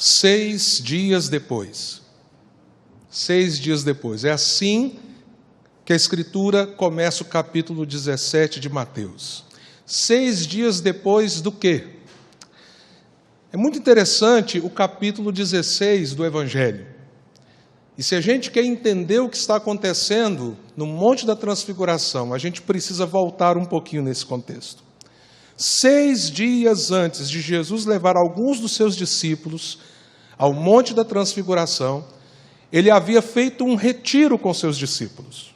6 dias depois. 6 dias depois. É assim que a Escritura começa o capítulo 17 de Mateus. 6 dias depois do quê? É muito interessante o capítulo 16 do Evangelho. E se a gente quer entender o que está acontecendo no Monte da Transfiguração, a gente precisa voltar um pouquinho nesse contexto. 6 dias antes de Jesus levar alguns dos seus discípulos ao Monte da Transfiguração, ele havia feito um retiro com seus discípulos.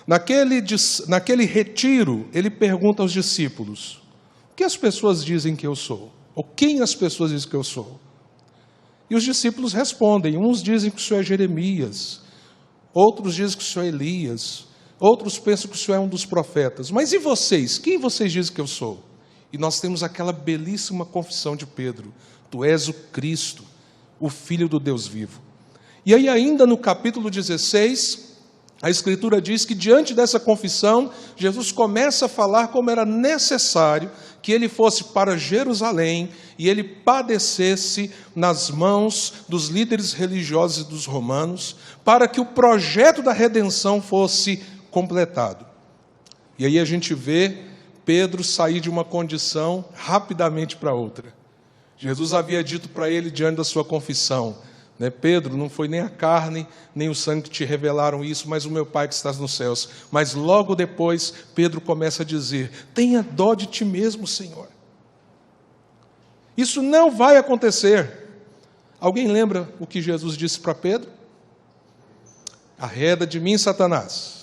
Naquele retiro, ele pergunta aos discípulos: o que as pessoas dizem que eu sou? Ou quem as pessoas dizem que eu sou? E os discípulos respondem. Uns dizem que o Senhor é Jeremias, outros dizem que o Senhor é Elias, outros pensam que o Senhor é um dos profetas. Mas e vocês? Quem vocês dizem que eu sou? E nós temos aquela belíssima confissão de Pedro: tu és o Cristo, o Filho do Deus vivo. E aí ainda no capítulo 16, a Escritura diz que diante dessa confissão, Jesus começa a falar como era necessário que ele fosse para Jerusalém e ele padecesse nas mãos dos líderes religiosos e dos romanos, para que o projeto da redenção fosse completado. E aí a gente vê Pedro sair de uma condição rapidamente para outra. Jesus havia dito para ele diante da sua confissão: Pedro, não foi nem a carne, nem o sangue que te revelaram isso, mas o meu Pai que estás nos céus. Mas logo depois, Pedro começa a dizer: tenha dó de ti mesmo, Senhor. Isso não vai acontecer. Alguém lembra o que Jesus disse para Pedro? Arreda de mim, Satanás.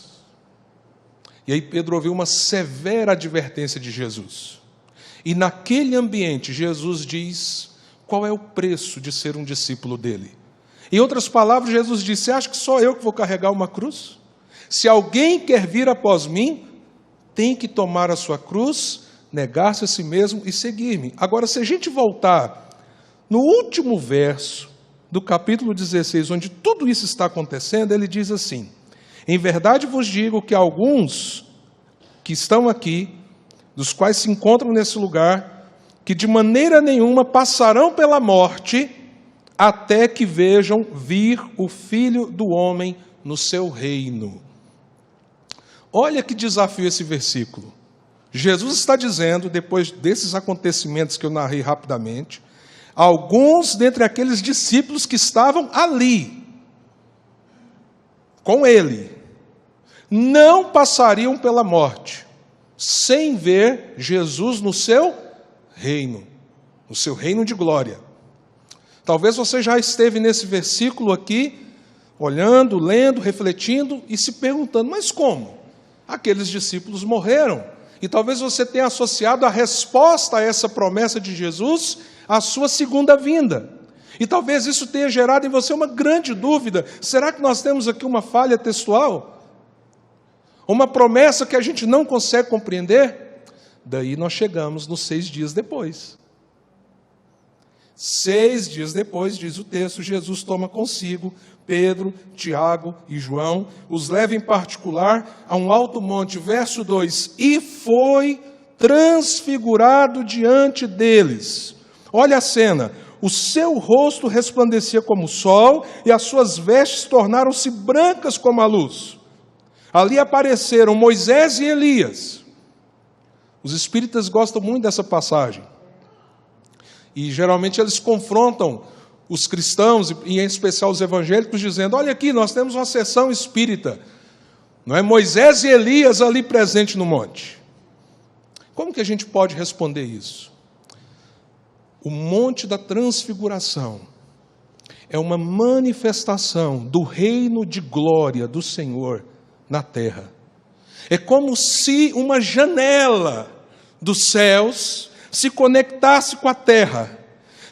E aí Pedro ouviu uma severa advertência de Jesus. E naquele ambiente, Jesus diz qual é o preço de ser um discípulo dele. Em outras palavras, Jesus disse: você acha que só eu que vou carregar uma cruz? Se alguém quer vir após mim, tem que tomar a sua cruz, negar-se a si mesmo e seguir-me. Agora, se a gente voltar no último verso do capítulo 16, onde tudo isso está acontecendo, ele diz assim: em verdade vos digo que alguns que estão aqui, dos quais se encontram nesse lugar, que de maneira nenhuma passarão pela morte, até que vejam vir o Filho do Homem no seu reino. Olha que desafio esse versículo. Jesus está dizendo, depois desses acontecimentos que eu narrei rapidamente, alguns dentre aqueles discípulos que estavam ali, com ele, não passariam pela morte, sem ver Jesus no seu reino de glória. Talvez você já esteve nesse versículo aqui, olhando, lendo, refletindo e se perguntando: mas como? Aqueles discípulos morreram. E talvez você tenha associado a resposta a essa promessa de Jesus à sua segunda vinda. E talvez isso tenha gerado em você uma grande dúvida: será que nós temos aqui uma falha textual? Uma promessa que a gente não consegue compreender? Daí nós chegamos nos 6 dias depois. 6 dias depois, diz o texto, Jesus toma consigo Pedro, Tiago e João, os leva em particular a um alto monte, verso 2, e foi transfigurado diante deles. Olha a cena: o seu rosto resplandecia como o sol e as suas vestes tornaram-se brancas como a luz. Ali apareceram Moisés e Elias. Os espíritas gostam muito dessa passagem. E geralmente eles confrontam os cristãos, e em especial os evangélicos, dizendo: olha aqui, nós temos uma sessão espírita. Não é Moisés e Elias ali presente no monte. Como que a gente pode responder isso? O Monte da Transfiguração é uma manifestação do reino de glória do Senhor na terra. É como se uma janela dos céus se conectasse com a terra.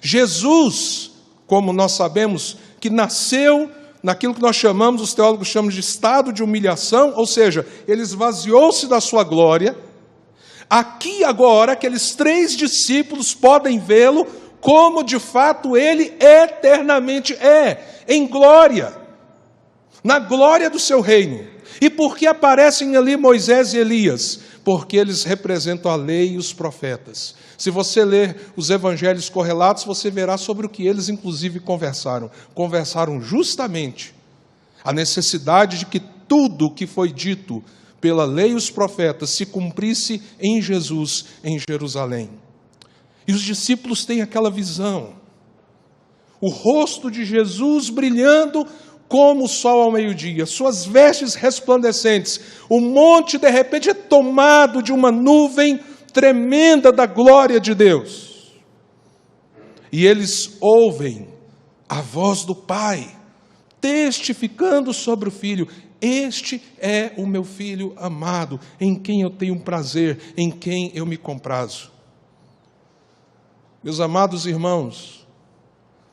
Jesus, como nós sabemos, que nasceu naquilo que nós chamamos, os teólogos chamam de estado de humilhação, ou seja, ele esvaziou-se da sua glória. Aqui agora, aqueles 3 discípulos podem vê-lo como de fato ele eternamente é, em glória. na glória do seu reino. E por que aparecem ali Moisés e Elias? Porque eles representam a lei e os profetas. Se você ler os evangelhos correlatos, você verá sobre o que eles inclusive conversaram. Conversaram justamente a necessidade de que tudo o que foi dito pela lei e os profetas se cumprisse em Jesus, em Jerusalém. E os discípulos têm aquela visão. O rosto de Jesus brilhando como o sol ao meio-dia, suas vestes resplandecentes. O monte, de repente, é tomado de uma nuvem tremenda da glória de Deus. E eles ouvem a voz do Pai, testificando sobre o Filho. Este é o meu Filho amado, em quem eu tenho prazer, em quem eu me comprazo. Meus amados irmãos,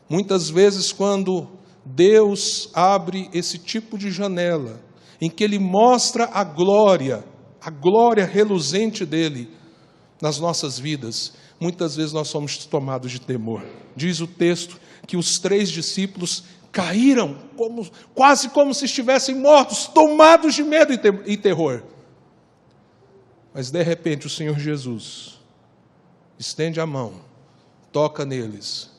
muitas vezes quando Deus abre esse tipo de janela, em que Ele mostra a glória reluzente dEle nas nossas vidas, muitas vezes nós somos tomados de temor. Diz o texto que os 3 discípulos caíram, quase como se estivessem mortos, tomados de medo e terror. Mas de repente o Senhor Jesus estende a mão, toca neles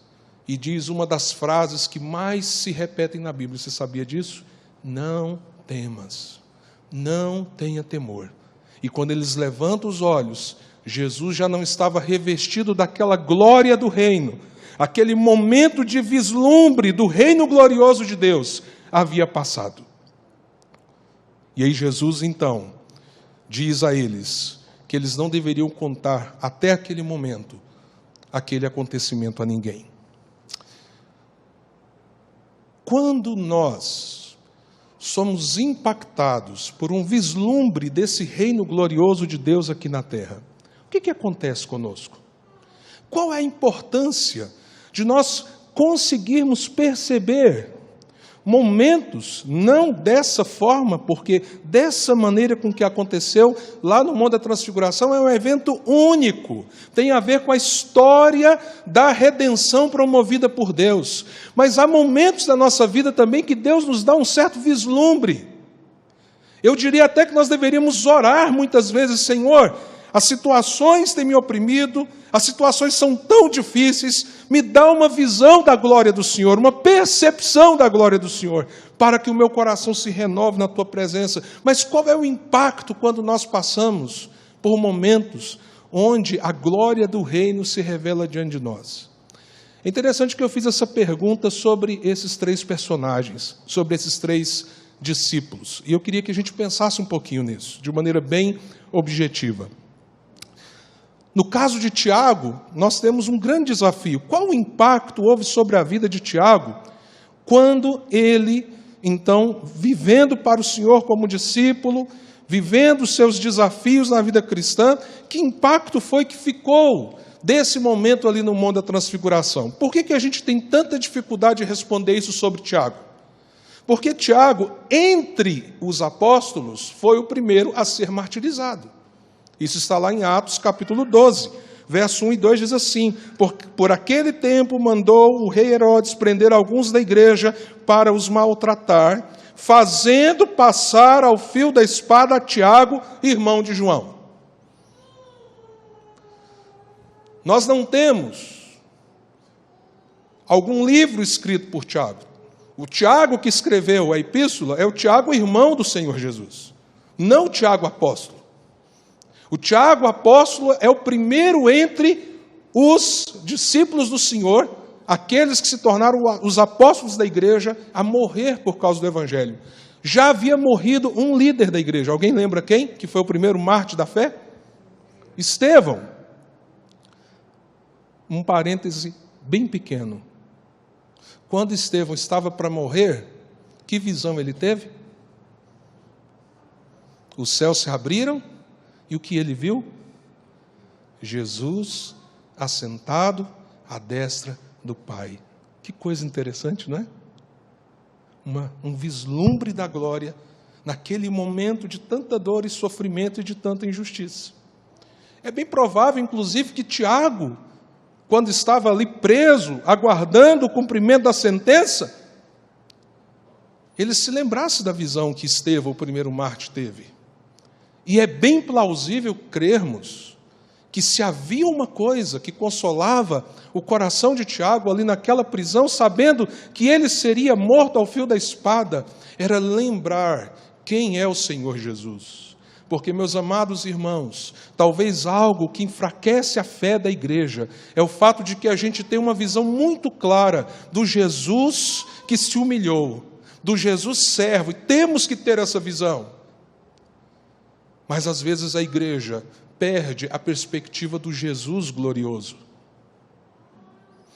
e diz uma das frases que mais se repetem na Bíblia. Você sabia disso? Não temas, não tenha temor. E quando eles levantam os olhos, Jesus já não estava revestido daquela glória do reino. Aquele momento de vislumbre do reino glorioso de Deus havia passado. E aí Jesus, então, diz a eles que eles não deveriam contar até aquele momento, aquele acontecimento a ninguém. Quando nós somos impactados por um vislumbre desse reino glorioso de Deus aqui na terra, o que acontece conosco? Qual é a importância de nós conseguirmos perceber momentos, não dessa forma, porque dessa maneira com que aconteceu lá no Monte da Transfiguração é um evento único, tem a ver com a história da redenção promovida por Deus, mas há momentos da nossa vida também que Deus nos dá um certo vislumbre. Eu diria até que nós deveríamos orar muitas vezes: Senhor, as situações têm me oprimido, as situações são tão difíceis, me dá uma visão da glória do Senhor, uma percepção da glória do Senhor, para que o meu coração se renove na Tua presença. Mas qual é o impacto quando nós passamos por momentos onde a glória do reino se revela diante de nós? É interessante que eu fiz essa pergunta sobre esses 3 personagens, sobre esses 3 discípulos, e eu queria que a gente pensasse um pouquinho nisso, de maneira bem objetiva. No caso de Tiago, nós temos um grande desafio. Qual o impacto houve sobre a vida de Tiago quando ele, então, vivendo para o Senhor como discípulo, vivendo os seus desafios na vida cristã, que impacto foi que ficou desse momento ali no Monte da Transfiguração? Por que a gente tem tanta dificuldade de responder isso sobre Tiago? Porque Tiago, entre os apóstolos, foi o primeiro a ser martirizado. Isso está lá em Atos, capítulo 12, verso 1 e 2, diz assim: por aquele tempo mandou o rei Herodes prender alguns da igreja para os maltratar, fazendo passar ao fio da espada a Tiago, irmão de João. Nós não temos algum livro escrito por Tiago. O Tiago que escreveu a epístola é o Tiago, irmão do Senhor Jesus, não o Tiago apóstolo. O Tiago apóstolo é o primeiro entre os discípulos do Senhor, aqueles que se tornaram os apóstolos da igreja, a morrer por causa do evangelho. Já havia morrido um líder da igreja. Alguém lembra quem? Que foi o primeiro mártir da fé? Estevão. Um parêntese bem pequeno. Quando Estevão estava para morrer, que visão ele teve? Os céus se abriram. E o que ele viu? Jesus assentado à destra do Pai. Que coisa interessante, não é? Um vislumbre da glória naquele momento de tanta dor e sofrimento e de tanta injustiça. É bem provável, inclusive, que Tiago, quando estava ali preso, aguardando o cumprimento da sentença, ele se lembrasse da visão que Estevão, o primeiro mártir, teve. E é bem plausível crermos que se havia uma coisa que consolava o coração de Tiago ali naquela prisão, sabendo que ele seria morto ao fio da espada, era lembrar quem é o Senhor Jesus. Porque, meus amados irmãos, talvez algo que enfraquece a fé da igreja é o fato de que a gente tem uma visão muito clara do Jesus que se humilhou, do Jesus servo, e temos que ter essa visão. Mas às vezes a igreja perde a perspectiva do Jesus glorioso,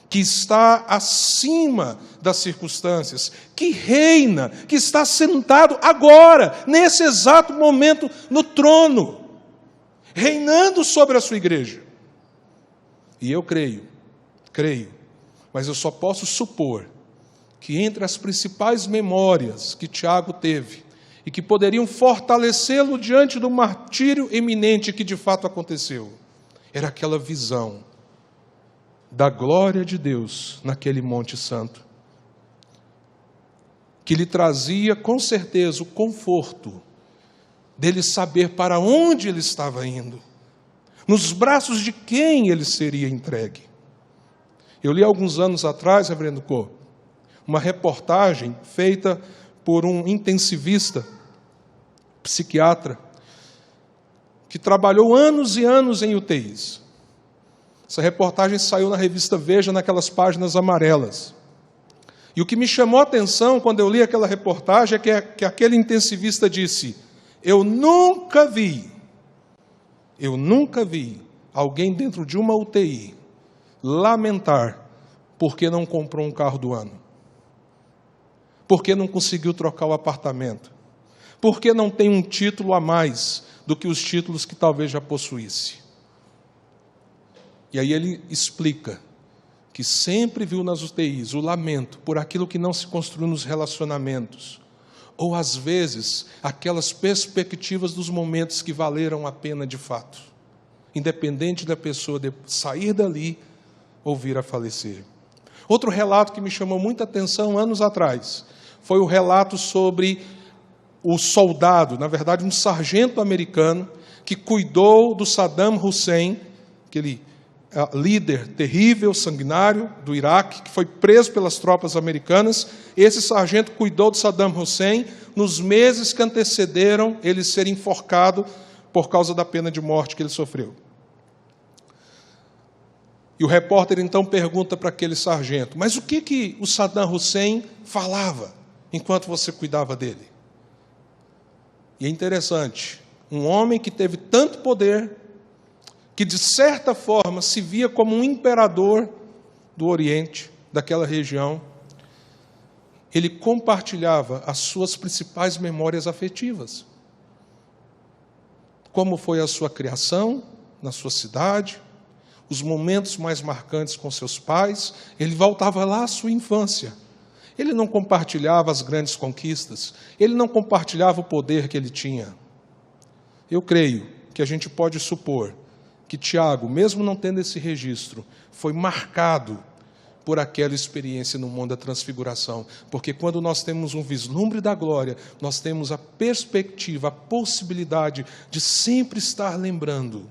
que está acima das circunstâncias, que reina, que está sentado agora, nesse exato momento, no trono, reinando sobre a sua igreja. E eu creio, mas eu só posso supor que entre as principais memórias que Tiago teve, e que poderiam fortalecê-lo diante do martírio iminente que de fato aconteceu, era aquela visão da glória de Deus naquele Monte Santo, que lhe trazia com certeza o conforto dele saber para onde ele estava indo, nos braços de quem ele seria entregue. Eu li alguns anos atrás, reverendo Cô, uma reportagem feita por um intensivista, psiquiatra, que trabalhou anos e anos em UTIs. Essa reportagem saiu na revista Veja, naquelas páginas amarelas. E o que me chamou a atenção quando eu li aquela reportagem é que aquele intensivista disse: eu nunca vi alguém dentro de uma UTI lamentar porque não comprou um carro do ano, porque não conseguiu trocar o apartamento, porque não tem um título a mais do que os títulos que talvez já possuísse. E aí ele explica que sempre viu nas UTIs o lamento por aquilo que não se construiu nos relacionamentos, ou às vezes aquelas perspectivas dos momentos que valeram a pena de fato, independente da pessoa de sair dali ou vir a falecer. Outro relato que me chamou muita atenção anos atrás foi o relato sobre o soldado, na verdade um sargento americano, que cuidou do Saddam Hussein, aquele líder terrível, sanguinário do Iraque, que foi preso pelas tropas americanas. Esse sargento cuidou de Saddam Hussein nos meses que antecederam ele ser enforcado por causa da pena de morte que ele sofreu. E o repórter então pergunta para aquele sargento: mas o que o Saddam Hussein falava enquanto você cuidava dele? E é interessante, um homem que teve tanto poder, que de certa forma se via como um imperador do Oriente, daquela região, ele compartilhava as suas principais memórias afetivas. Como foi a sua criação na sua cidade, os momentos mais marcantes com seus pais. Ele voltava lá à sua infância. Ele não compartilhava as grandes conquistas, ele não compartilhava o poder que ele tinha. Eu creio que a gente pode supor que Tiago, mesmo não tendo esse registro, foi marcado por aquela experiência no mundo da transfiguração, porque quando nós temos um vislumbre da glória, nós temos a perspectiva, a possibilidade de sempre estar lembrando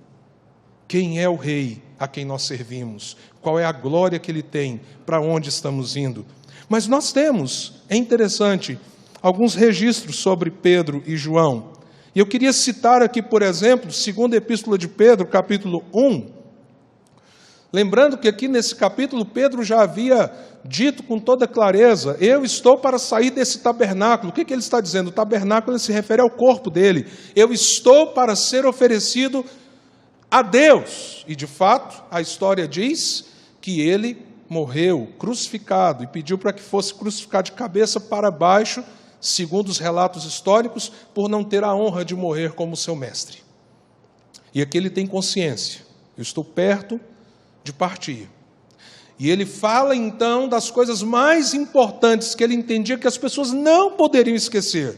quem é o Rei a quem nós servimos, qual é a glória que Ele tem, para onde estamos indo. Mas nós temos, é interessante, alguns registros sobre Pedro e João. E eu queria citar aqui, por exemplo, segunda epístola de Pedro, capítulo 1. Lembrando que aqui nesse capítulo, Pedro já havia dito com toda clareza: eu estou para sair desse tabernáculo. O que ele está dizendo? O tabernáculo se refere ao corpo dele. Eu estou para ser oferecido a Deus. E de fato, a história diz que ele morreu crucificado e pediu para que fosse crucificado de cabeça para baixo, segundo os relatos históricos, por não ter a honra de morrer como seu mestre. E aqui ele tem consciência: eu estou perto de partir. E ele fala então das coisas mais importantes que ele entendia que as pessoas não poderiam esquecer.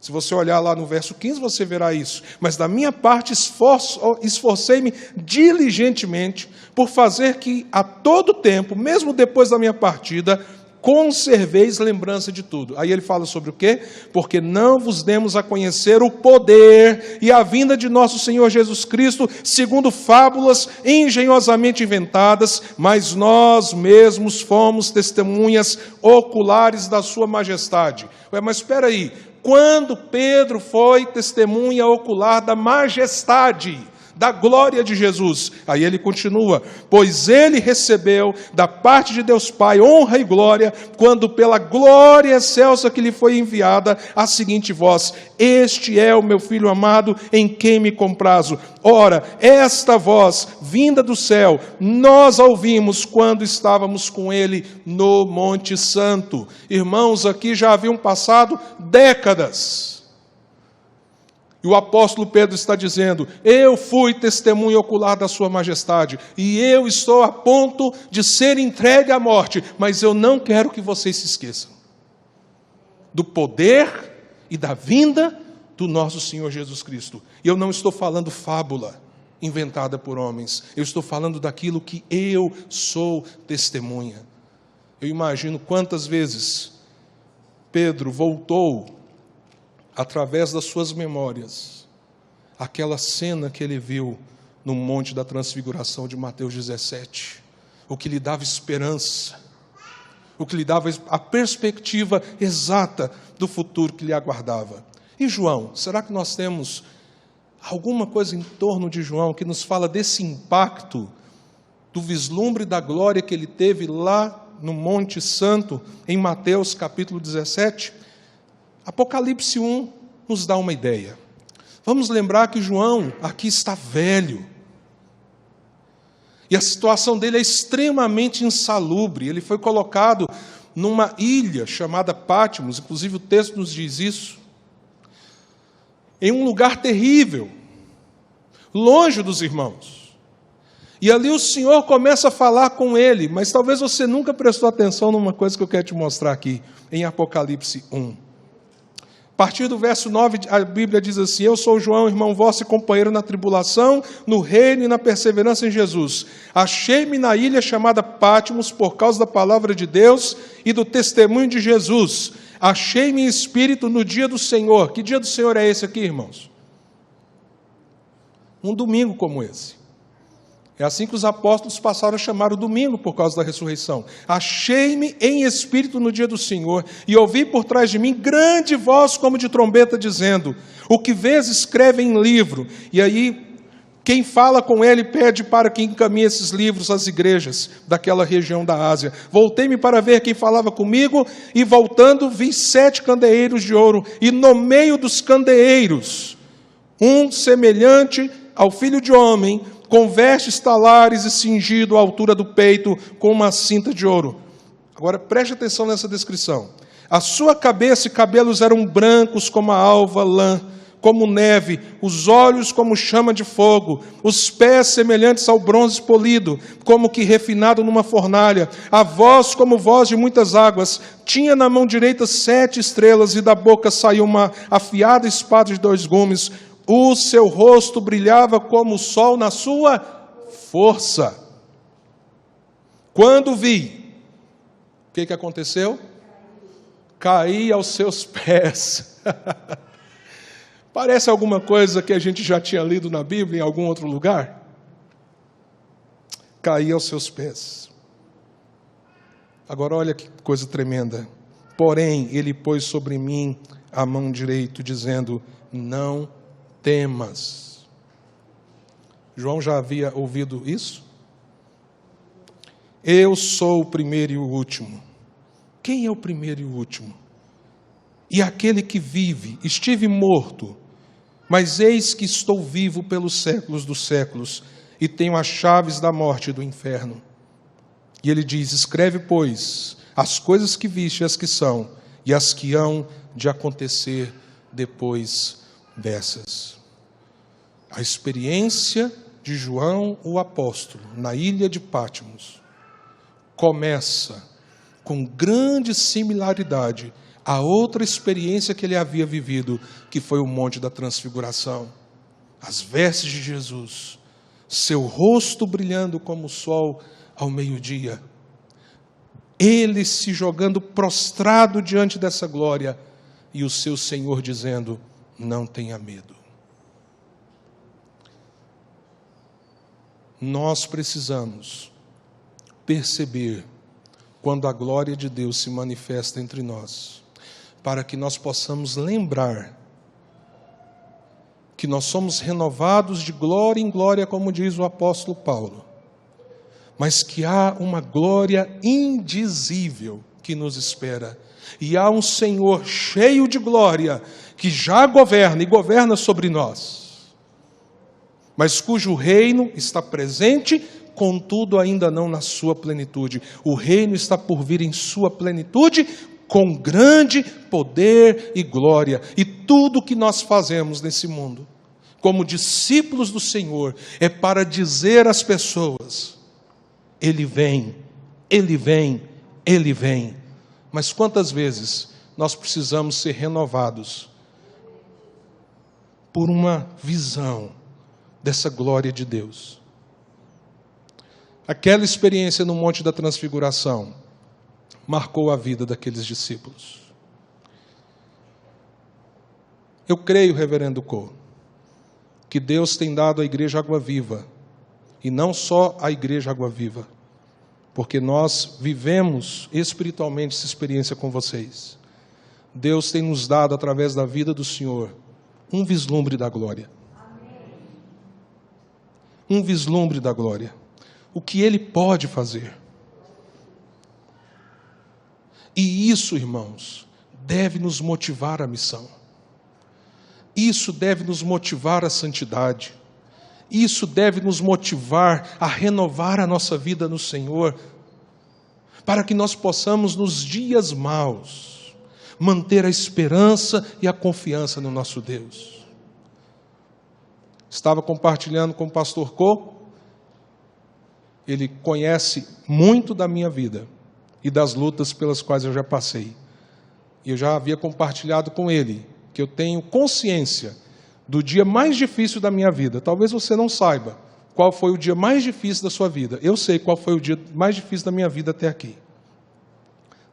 Se você olhar lá no verso 15, você verá isso. Mas da minha parte esforcei-me diligentemente por fazer que a todo tempo, mesmo depois da minha partida, conserveis lembrança de tudo. Aí ele fala sobre o quê? Porque não vos demos a conhecer o poder e a vinda de nosso Senhor Jesus Cristo, segundo fábulas engenhosamente inventadas, mas nós mesmos fomos testemunhas oculares da sua majestade. Ué, mas espera aí, quando Pedro foi testemunha ocular da majestade, da glória de Jesus? Aí ele continua: pois ele recebeu da parte de Deus Pai honra e glória, quando pela glória excelsa que lhe foi enviada a seguinte voz: este é o meu Filho amado, em quem me comprazo. Ora, esta voz, vinda do céu, nós a ouvimos quando estávamos com ele no Monte Santo. Irmãos, aqui já haviam passado décadas. E o apóstolo Pedro está dizendo: eu fui testemunha ocular da sua majestade, e eu estou a ponto de ser entregue à morte, mas eu não quero que vocês se esqueçam do poder e da vinda do nosso Senhor Jesus Cristo. E eu não estou falando fábula inventada por homens, eu estou falando daquilo que eu sou testemunha. Eu imagino quantas vezes Pedro voltou, através das suas memórias, aquela cena que ele viu no Monte da Transfiguração de Mateus 17, o que lhe dava esperança, o que lhe dava a perspectiva exata do futuro que lhe aguardava. E João, será que nós temos alguma coisa em torno de João que nos fala desse impacto, do vislumbre da glória que ele teve lá no Monte Santo, em Mateus capítulo 17? Apocalipse 1 nos dá uma ideia. Vamos lembrar que João aqui está velho. E a situação dele é extremamente insalubre. Ele foi colocado numa ilha chamada Patmos, inclusive o texto nos diz isso, em um lugar terrível, longe dos irmãos. E ali o Senhor começa a falar com ele, mas talvez você nunca prestou atenção numa coisa que eu quero te mostrar aqui, em Apocalipse 1. A partir do verso 9, a Bíblia diz assim: eu sou João, irmão vosso e companheiro na tribulação, no reino e na perseverança em Jesus. Achei-me na ilha chamada Patmos por causa da palavra de Deus e do testemunho de Jesus. Achei-me em espírito no dia do Senhor. Que dia do Senhor é esse aqui, irmãos? Um domingo como esse. É assim que os apóstolos passaram a chamar o domingo por causa da ressurreição. Achei-me em espírito no dia do Senhor, e ouvi por trás de mim grande voz como de trombeta, dizendo: o que vês, escreve em livro. E aí, quem fala com ele pede para que encaminhe esses livros às igrejas daquela região da Ásia. Voltei-me para ver quem falava comigo, e voltando vi 7 candeeiros de ouro, e no meio dos candeeiros, um semelhante ao Filho de Homem, com vestes talares e cingido à altura do peito com uma cinta de ouro. Agora preste atenção nessa descrição. A sua cabeça e cabelos eram brancos como a alva lã, como neve, os olhos como chama de fogo, os pés semelhantes ao bronze polido, como que refinado numa fornalha, a voz como voz de muitas águas. Tinha na mão direita 7 estrelas, e da boca saiu uma afiada espada de 2 gumes. O seu rosto brilhava como o sol na sua força. Quando vi, o que aconteceu? Caí aos seus pés. Parece alguma coisa que a gente já tinha lido na Bíblia em algum outro lugar? Caí aos seus pés. Agora olha que coisa tremenda. Porém, ele pôs sobre mim a mão direita, dizendo: não temas. João já havia ouvido isso? Eu sou o primeiro e o último. Quem é o primeiro e o último? E aquele que vive. Estive morto, mas eis que estou vivo pelos séculos dos séculos, e tenho as chaves da morte e do inferno. E ele diz: escreve, pois, as coisas que viste, as que são, e as que hão de acontecer depois dessas. A experiência de João, o apóstolo, na ilha de Patmos, começa com grande similaridade a outra experiência que ele havia vivido, que foi o Monte da Transfiguração. As vestes de Jesus, seu rosto brilhando como o sol ao meio-dia. Ele se jogando prostrado diante dessa glória e o seu Senhor dizendo: não tenha medo. Nós precisamos perceber quando a glória de Deus se manifesta entre nós, para que nós possamos lembrar que nós somos renovados de glória em glória, como diz o apóstolo Paulo, mas que há uma glória indizível que nos espera, e há um Senhor cheio de glória, que já governa e governa sobre nós, mas cujo reino está presente, contudo ainda não na sua plenitude. O reino está por vir em sua plenitude, com grande poder e glória. E tudo o que nós fazemos nesse mundo, como discípulos do Senhor, é para dizer às pessoas: Ele vem, Ele vem, Ele vem. Mas quantas vezes nós precisamos ser renovados por uma visão dessa glória de Deus? Aquela experiência no Monte da Transfiguração marcou a vida daqueles discípulos. Eu creio, reverendo Cô, que Deus tem dado à Igreja Água Viva, e não só à Igreja Água Viva, porque nós vivemos espiritualmente essa experiência com vocês. Deus tem nos dado, através da vida do Senhor, um vislumbre da glória. Um vislumbre da glória. O que Ele pode fazer. E isso, irmãos, deve nos motivar à missão. Isso deve nos motivar à santidade. Isso deve nos motivar a renovar a nossa vida no Senhor, para que nós possamos, nos dias maus, manter a esperança e a confiança no nosso Deus. Estava compartilhando com o pastor Cô. Ele conhece muito da minha vida e das lutas pelas quais eu já passei. E eu já havia compartilhado com ele que eu tenho consciência do dia mais difícil da minha vida. Talvez você não saiba qual foi o dia mais difícil da sua vida. Eu sei qual foi o dia mais difícil da minha vida até aqui.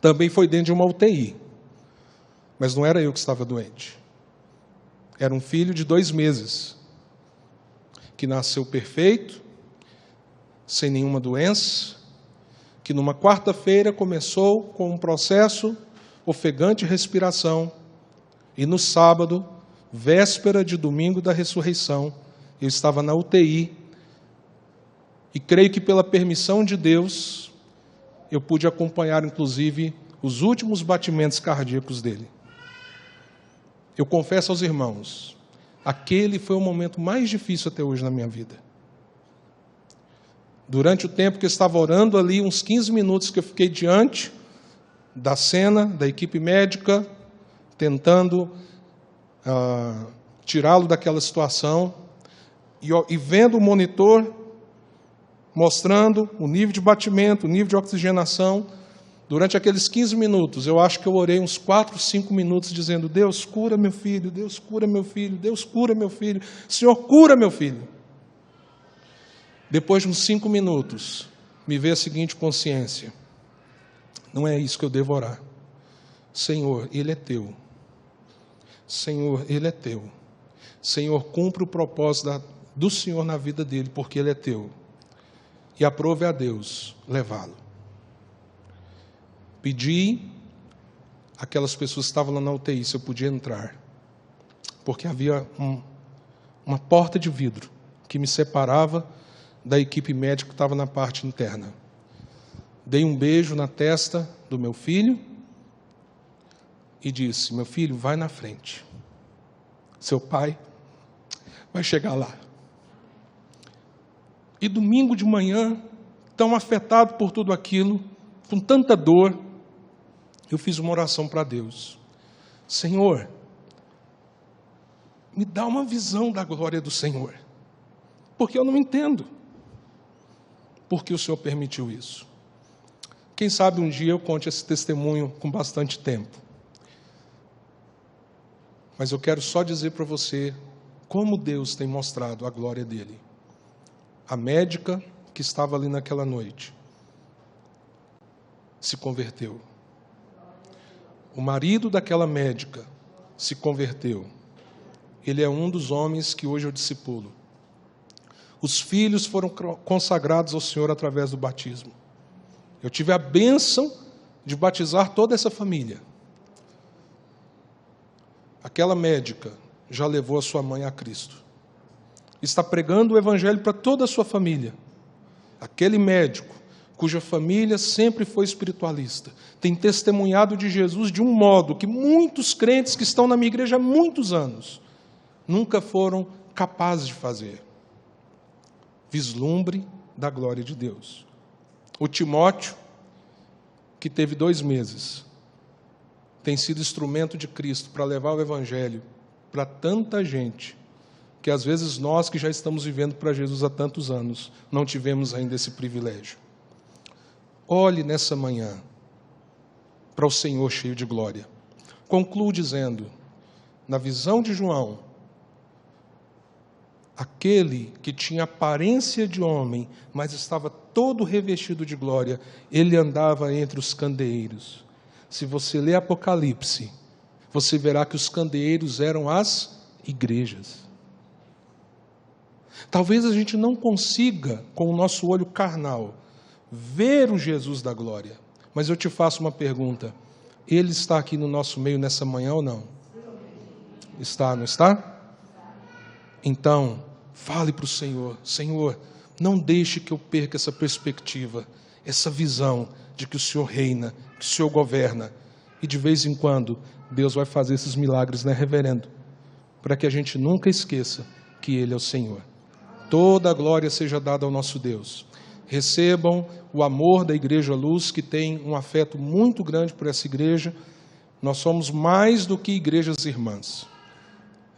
Também foi dentro de uma UTI. Mas não era eu que estava doente. Era um filho de 2 meses, que nasceu perfeito, sem nenhuma doença, que numa quarta-feira começou com um processo ofegante de respiração, e no sábado, véspera de domingo da ressurreição, eu estava na UTI, e creio que pela permissão de Deus, eu pude acompanhar inclusive os últimos batimentos cardíacos dele. Eu confesso aos irmãos, aquele foi o momento mais difícil até hoje na minha vida. Durante o tempo que eu estava orando ali, uns 15 minutos que eu fiquei diante da cena, da equipe médica, tentando tirá-lo daquela situação, e vendo o monitor mostrando o nível de batimento, o nível de oxigenação. Durante aqueles 15 minutos, eu acho que eu orei uns 4, 5 minutos dizendo: Deus, cura meu filho, Deus, cura meu filho, Deus, cura meu filho, Senhor, cura meu filho. Depois de uns 5 minutos, me veio a seguinte consciência: não é isso que eu devo orar. Senhor, Ele é Teu. Senhor, Ele é Teu. Senhor, cumpre o propósito do Senhor na vida dele, porque Ele é Teu. E aprove a Deus levá-lo. Pedi àquelas pessoas que estavam lá na UTI se eu podia entrar, porque havia uma porta de vidro que me separava da equipe médica que estava na parte interna. Dei um beijo na testa do meu filho e disse: meu filho, vai na frente. Seu pai vai chegar lá. E domingo de manhã, tão afetado por tudo aquilo, com tanta dor, eu fiz uma oração para Deus. Senhor, me dá uma visão da glória do Senhor, porque eu não entendo porque o Senhor permitiu isso. Quem sabe um dia eu conte esse testemunho com bastante tempo. Mas eu quero só dizer para você como Deus tem mostrado a glória dele. A médica que estava ali naquela noite se converteu. O marido daquela médica se converteu. Ele é um dos homens que hoje eu discipulo. Os filhos foram consagrados ao Senhor através do batismo. Eu tive a bênção de batizar toda essa família. Aquela médica já levou a sua mãe a Cristo. Está pregando o Evangelho para toda a sua família. Aquele médico, cuja família sempre foi espiritualista, tem testemunhado de Jesus de um modo que muitos crentes que estão na minha igreja há muitos anos nunca foram capazes de fazer. Vislumbre da glória de Deus. O Timóteo, que teve 2 meses, tem sido instrumento de Cristo para levar o Evangelho para tanta gente, que às vezes nós que já estamos vivendo para Jesus há tantos anos, não tivemos ainda esse privilégio. Olhe nessa manhã para o Senhor cheio de glória. Concluo dizendo, na visão de João, aquele que tinha aparência de homem, mas estava todo revestido de glória, ele andava entre os candeeiros. Se você ler Apocalipse, você verá que os candeeiros eram as igrejas. Talvez a gente não consiga, com o nosso olho carnal, ver o Jesus da glória. Mas eu te faço uma pergunta. Ele está aqui no nosso meio nessa manhã ou não? Está, não está? Então, fale para o Senhor. Senhor, não deixe que eu perca essa perspectiva, essa visão de que o Senhor reina, que o Senhor governa. E de vez em quando, Deus vai fazer esses milagres, né, reverendo? Para que a gente nunca esqueça que Ele é o Senhor. Toda a glória seja dada ao nosso Deus. Recebam o amor da Igreja Luz, que tem um afeto muito grande por essa igreja. Nós somos mais do que igrejas irmãs.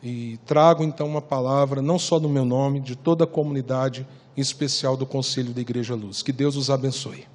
E trago então uma palavra, não só no meu nome, de toda a comunidade, em especial do Conselho da Igreja Luz. Que Deus os abençoe.